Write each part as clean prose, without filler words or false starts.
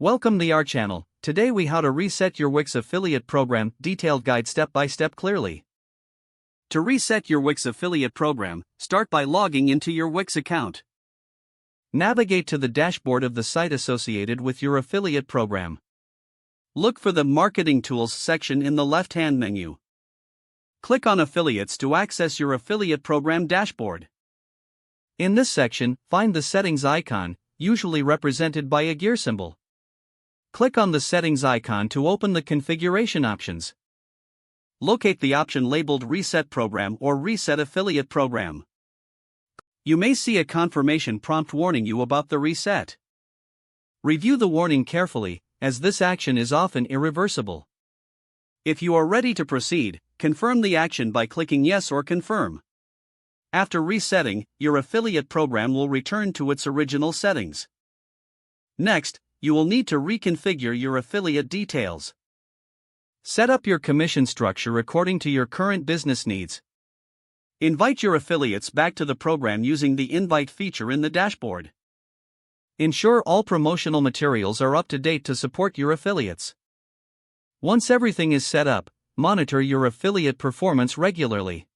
Welcome to our channel. Today we how to reset your Wix affiliate program, detailed guide step by step clearly. To reset your Wix affiliate program, start by logging into your Wix account. Navigate to the dashboard of the site associated with your affiliate program. Look for the Marketing Tools section in the left-hand menu. Click on Affiliates to access your affiliate program dashboard. In this section, find the settings icon, usually represented by a gear symbol. Click on the settings icon to open the configuration options. Locate the option labeled Reset Program or Reset Affiliate Program. You may see a confirmation prompt warning you about the reset. Review the warning carefully, as this action is often irreversible. If you are ready to proceed, confirm the action by clicking Yes or Confirm. After resetting, your affiliate program will return to its original settings. Next, you will need to reconfigure your affiliate details. Set up your commission structure according to your current business needs. Invite your affiliates back to the program using the invite feature in the dashboard. Ensure all promotional materials are up to date to support your affiliates. Once everything is set up, monitor your affiliate performance regularly.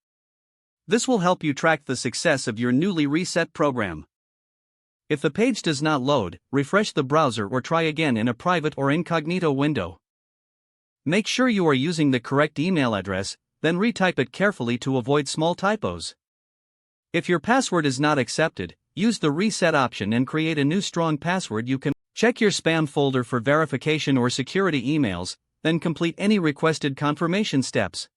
This will help you track the success of your newly reset program. If the page does not load, refresh the browser or try again in a private or incognito window. Make sure you are using the correct email address, then retype it carefully to avoid small typos. If your password is not accepted, use the reset option and create a new strong password. You can check your spam folder for verification or security emails, then complete any requested confirmation steps.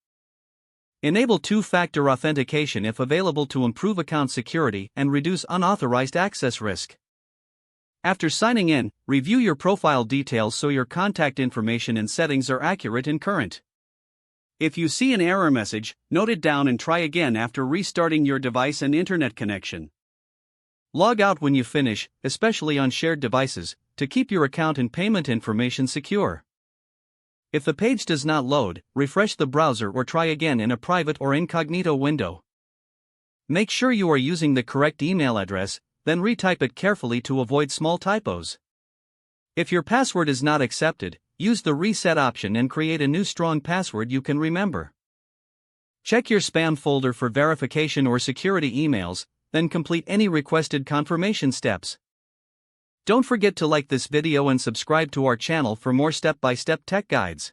Enable two-factor authentication if available to improve account security and reduce unauthorized access risk. After signing in, review your profile details so your contact information and settings are accurate and current. If you see an error message, note it down and try again after restarting your device and internet connection. Log out when you finish, especially on shared devices, to keep your account and payment information secure. If the page does not load, refresh the browser or try again in a private or incognito window. Make sure you are using the correct email address, then retype it carefully to avoid small typos. If your password is not accepted, use the reset option and create a new strong password you can remember. Check your spam folder for verification or security emails, then complete any requested confirmation steps. Don't forget to like this video and subscribe to our channel for more step-by-step tech guides.